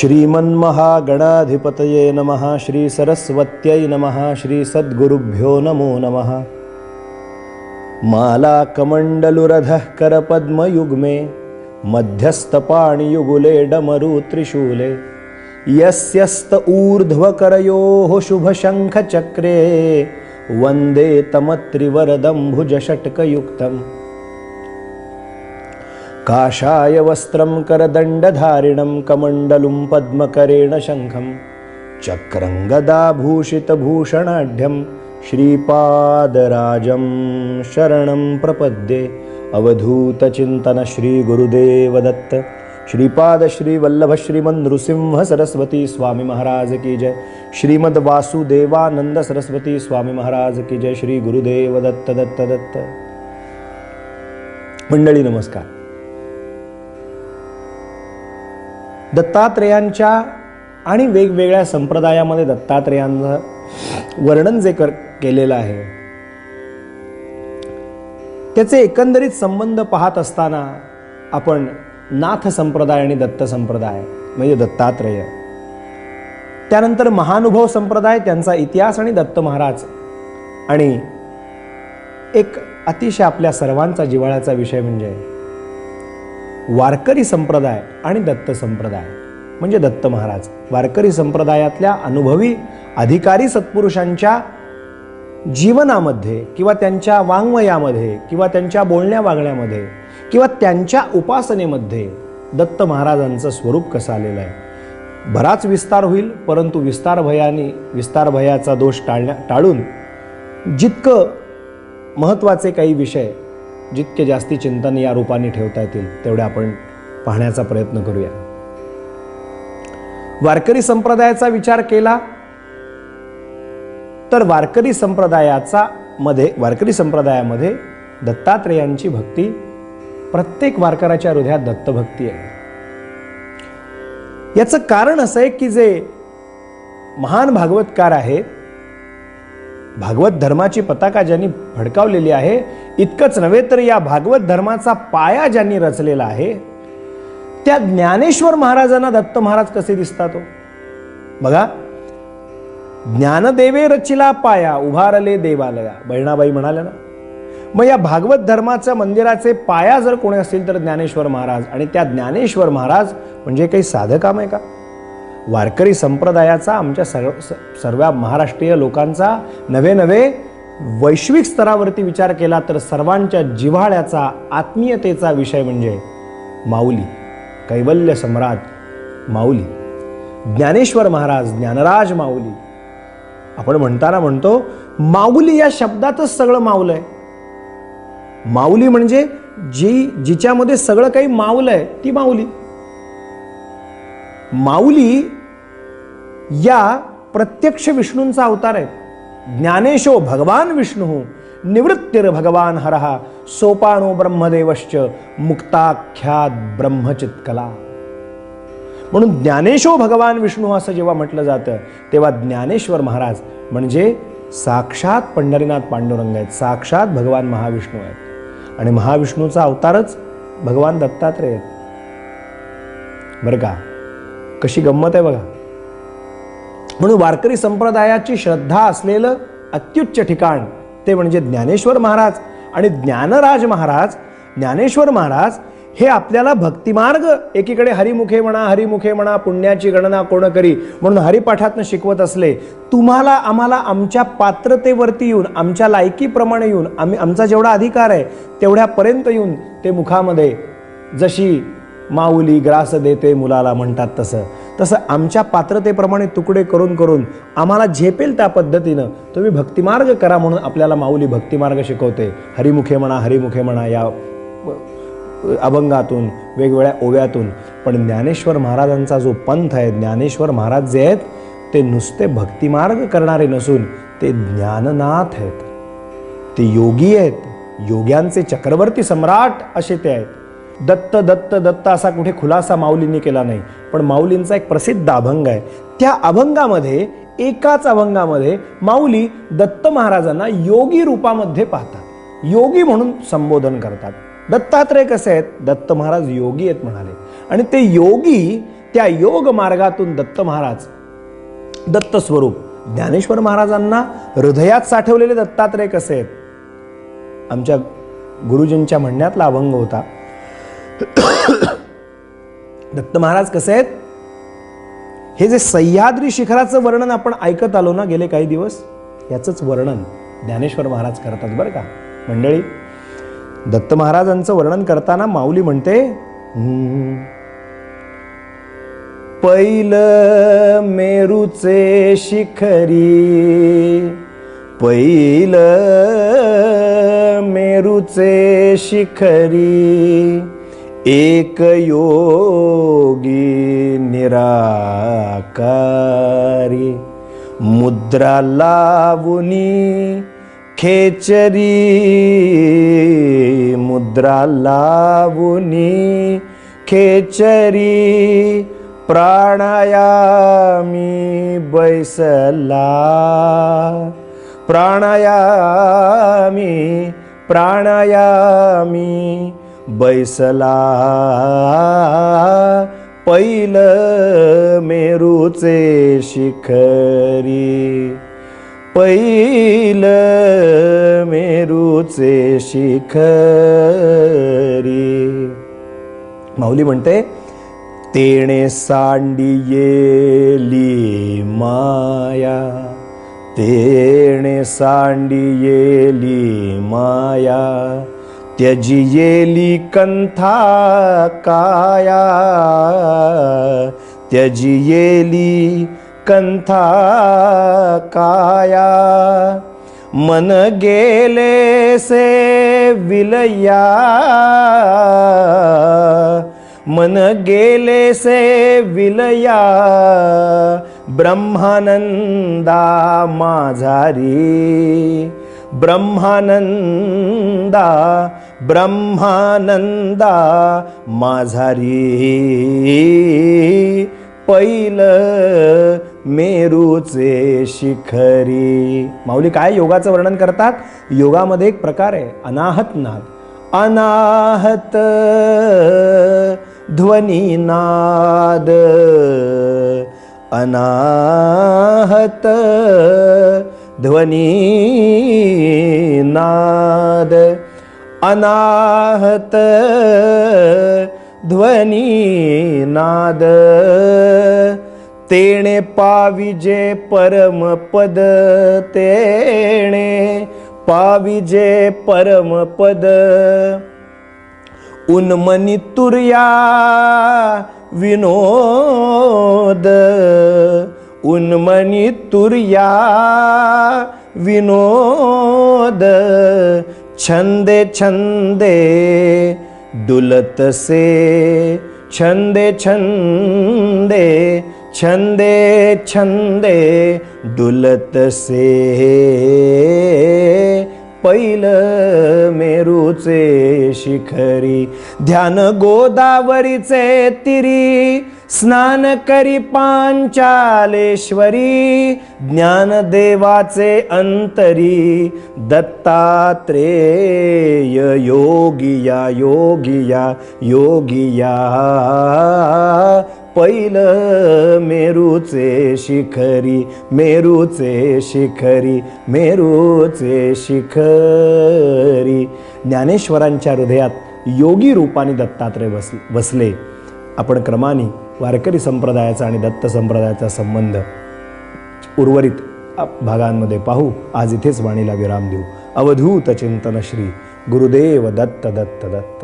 श्रीमन्महागणाधिपतये नमः। श्री सरस्वत्यै नमः। श्री सद्गुरुभ्यो नमो नमः। मालाकमण्डलुरधः करपद्मयुग्मे मध्यस्थपाणियुगुले डमरुत्रिशूले यस्यस्त ऊर्ध्वकरयोः शुभशङ्खचक्रे वन्दे तमत्रिवरदं भुजषट्कयुक्तम्। काषाय वस्त्रं करदण्डधारिणं कमण्डलुं पद्मकरेण शङ्खं चक्रं गदाभूषितभूषणाढ्यं श्रीपादराजं शरणं प्रपद्ये। अवधूतचिन्तन श्री गुरुदेव दत्त। श्रीपाद श्री वल्लभ श्रीमन नृसिंह सरस्वती स्वामी महाराज की जय। श्रीमद वासुदेवानंद सरस्वती स्वामी महाराज की जय। श्री गुरुदेव दत्त दत्त दत्त। मंडळी नमस्कार। दत्तात्रेयांच्या आणि वेगवेगळ्या संप्रदायामध्ये दत्तात्रेयांचं वर्णन जे केलेलं आहे त्याचे एकंदरीत संबंध पाहत असताना आपण नाथ संप्रदाय आणि दत्त संप्रदाय म्हणजे दत्तात्रेय, त्यानंतर महानुभव संप्रदाय, त्यांचा इतिहास आणि दत्त महाराज, आणि एक अतिशय आपल्या सर्वांचा जिव्हाळ्याचा विषय म्हणजे वारकरी संप्रदाय आणि दत्त संप्रदाय म्हणजे दत्त महाराज। वारकरी संप्रदायातल्या अनुभवी अधिकारी सत्पुरुषांच्या जीवनामध्ये किंवा त्यांच्या वाङ्मयामध्ये किंवा त्यांच्या बोलण्या वागण्यामध्ये किंवा त्यांच्या उपासनेमध्ये दत्त महाराजांचं स्वरूप कसं आलेलं आहे। बराच विस्तार होईल, परंतु विस्तार भयाचा दोष टाळून जितकं महत्त्वाचे काही विषय जितके जास्ती चिंतन या रूपाने ठेवता येतील तेवढे आपण पाहण्याचा प्रयत्न करूया। वारकरी संप्रदायाचा विचार केला तर वारकरी संप्रदायामध्ये दत्तात्रेयांची भक्ती, प्रत्येक वारकऱ्याच्या हृदयात दत्तभक्ती आहे। याचं कारण असं आहे की जे महान भागवतकार आहेत, भागवत धर्माची पताका ज्यांनी फडकावलेली आहे, इतकंच नव्हे तर या भागवत धर्माचा पाया ज्यांनी रचलेला आहे, त्या ज्ञानेश्वर महाराजांना दत्त महाराज कसे दिसतात हो बघा। ज्ञानदेवे रचिला पाया उभारले देवालया, बहिणाबाई म्हणाल्या ना। मग या भागवत धर्माच्या मंदिराचे पाया जर कोणी असतील तर ज्ञानेश्वर महाराज, आणि त्या ज्ञानेश्वर महाराज म्हणजे काही साधं काम आहे का? वारकरी संप्रदायाचा, आमच्या सर्व महाराष्ट्रीय लोकांचा नवे वैश्विक स्तरावरती विचार केला तर सर्वांच्या जिव्हाळ्याचा, आत्मीयतेचा विषय म्हणजे माऊली, कैवल्य सम्राट माऊली, ज्ञानेश्वर महाराज, ज्ञानराज माऊली। आपण म्हणतो माऊली या शब्दातच सगळं माऊलं आहे। माऊली म्हणजे जिच्यामध्ये सगळं काही माऊलंय ती माऊली। माऊली या प्रत्यक्ष विष्णूंचा अवतार आहे। ज्ञानेशो भगवान विष्णू निवृत्तिर भगवान हरः सोपानो ब्रह्मदेवश्च मुक्ताख्यात ब्रह्मचित्कला। म्हणून ज्ञानेशो भगवान विष्णू असं जेव्हा म्हटलं जातं तेव्हा ज्ञानेश्वर महाराज म्हणजे साक्षात पंढरीनाथ पांडुरंग आहेत, साक्षात भगवान महाविष्णू आहेत, आणि महाविष्णूचा अवतारच भगवान दत्तात्रेय आहेत बरं का। कशी गंमत आहे बघा। म्हणून वारकरी संप्रदायाची श्रद्धा असलेलं अत्युच्च ठिकाण ते म्हणजे ज्ञानेश्वर महाराज आणि ज्ञानराज महाराज। ज्ञानेश्वर महाराज हे आपल्याला भक्तिमार्ग एकीकडे हरिमुखे म्हणा पुण्याची गणना कोण करी म्हणून हरिपाठातनं शिकवत असले। तुम्हाला आम्हाला आमच्या पात्रतेवरती येऊन, आमच्या लायकीप्रमाणे येऊन, आमचा जेवढा अधिकार आहे तेवढ्यापर्यंत येऊन ते मुखामध्ये जशी माऊली ग्रास देते मुलाला म्हणतात तसं आमच्या पात्रतेप्रमाणे तुकडे करून आम्हाला झेपेल त्या पद्धतीनं तुम्ही भक्तिमार्ग करा म्हणून आपल्याला माऊली भक्तिमार्ग शिकवते। हरिमुखे म्हणा या अभंगातून, वेगवेगळ्या ओव्यातून। पण ज्ञानेश्वर महाराजांचा जो पंथ आहे, ज्ञानेश्वर महाराज जे आहेत ते नुसते भक्तिमार्ग करणारे नसून ते ज्ञाननाथ आहेत, ते योगी आहेत, योग्यांचे चक्रवर्ती सम्राट असे ते आहेत। दत्त दत्त दत्त असा कुठे खुलासा माऊलींनी केला नाही, पण माऊलींचा एक प्रसिद्ध अभंग आहे। त्या अभंगामध्ये, एकाच अभंगामध्ये माऊली दत्त महाराजांना योगी रूपामध्ये पाहतात, योगी म्हणून संबोधन करतात। दत्तात्रेय कसे आहेत? दत्त महाराज योगी आहेत म्हणाले, आणि ते योगी त्या योग मार्गातून दत्त महाराज, दत्त स्वरूप ज्ञानेश्वर महाराजांना हृदयात साठवलेले दत्तात्रय कसे आहेत? आमच्या गुरुजींच्या म्हणण्यातला अभंग होता, दत्त महाराज कसे आहेत? हे जे सह्याद्री शिखराचं वर्णन आपण ऐकत आलो ना गेले काही दिवस, याचंच वर्णन ज्ञानेश्वर महाराज करतात बरं का मंडळी. दत्त महाराजांचं वर्णन करताना माऊली म्हणते, पैल मेरूचे शिखरी, पैल मेरूचे शिखरी, एक योगी निराकारी, मुद्रा लावुनी खेचरी, मुद्रा लावुनी खेचरी, प्राणायामी बैसला, प्राणायामी प्राणायामी बैसला, पैल मेरूचे शिखरी, पैल मेरूचे शिखरी. माऊली म्हणते, तेणे सांडियेली माया, तेणे सांडियेली माया, त्यजियेली कंथा काया, त्यजियेली कंथा काया, मन गेले से विलया, मन गेले से विलया, ब्रह्मानंदा माझारी, ब्रह्मानंदा ब्रह्मानंदा माझारी, पैल मेरूचे शिखरी. माऊली काय योगाचं वर्णन करतात? योगामध्ये एक प्रकार आहे अनाहत नाद, अनाहत ध्वनी नाद, अनाहत ध्वनी नाद, अनाहत ध्वनी नाद, तेणे पाविजे परमपद, तेणे पाविजे परमपद, उन्मनी तुर्या विनोद, उन्मनी तुर्या विनोद, छंदे छंदे डुलतसे, छंदे छंदे छंदे छंदे डुलतसे, पैल मेरूचे शिखरी. ध्यान गोदावरीचे तिरी, स्नान करी पांचालेश्वरी, ज्ञानदेवाचे अंतरी, दत्तात्रेय योगिया योगिया योगिया, पैल मेरूचे शिखरी, मेरूचे शिखरी, मेरूचे शिखरी. ज्ञानेश्वरांच्या हृदयात योगी रूपाने दत्तात्रय बसले. आपण क्रमाने वारकरी संप्रदायाचा आणि दत्त संप्रदायाचा संबंध उर्वरित भागांमध्ये पाहू. आज इथेच वाणीला विराम देऊ. अवधूत चिंतन श्री गुरुदेव दत्त दत्त दत्त.